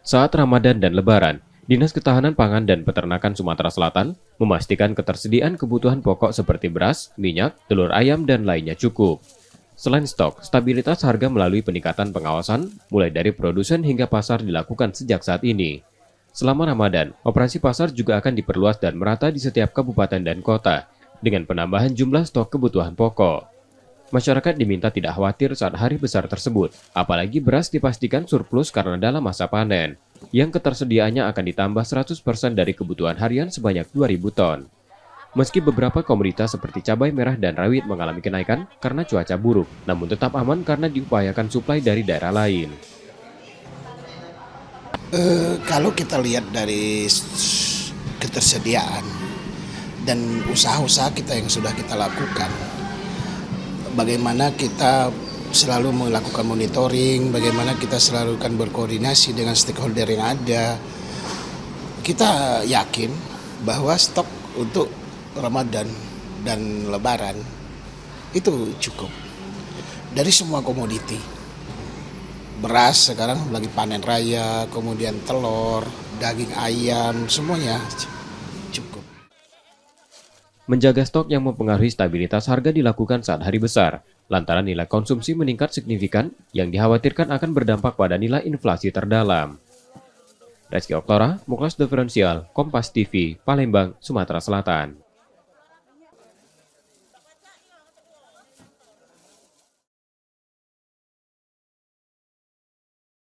Saat Ramadan dan Lebaran, Dinas Ketahanan Pangan dan Peternakan Sumatera Selatan memastikan ketersediaan kebutuhan pokok seperti beras, minyak, telur ayam, dan lainnya cukup. Selain stok, stabilitas harga melalui peningkatan pengawasan, mulai dari produsen hingga pasar dilakukan sejak saat ini. Selama Ramadan, operasi pasar juga akan diperluas dan merata di setiap kabupaten dan kota, dengan penambahan jumlah stok kebutuhan pokok. Masyarakat diminta tidak khawatir saat hari besar tersebut, apalagi beras dipastikan surplus karena dalam masa panen, yang ketersediaannya akan ditambah 100% dari kebutuhan harian sebanyak 2.000 ton. Meski beberapa komoditas seperti cabai merah dan rawit mengalami kenaikan karena cuaca buruk, namun tetap aman karena diupayakan suplai dari daerah lain. Kalau kita lihat dari ketersediaan dan usaha-usaha kita yang sudah kita lakukan, bagaimana kita selalu melakukan monitoring, bagaimana kita selalu akan berkoordinasi dengan stakeholder yang ada. Kita yakin bahwa stok untuk Ramadan dan Lebaran itu cukup dari semua komoditi. Beras sekarang lagi panen raya, kemudian telur, daging ayam, semuanya cukup. Menjaga stok yang mempengaruhi stabilitas harga dilakukan saat hari besar, lantaran nilai konsumsi meningkat signifikan yang dikhawatirkan akan berdampak pada nilai inflasi terdalam. Reski Oktora, Muklas Diferensial, Kompas TV, Palembang, Sumatera Selatan.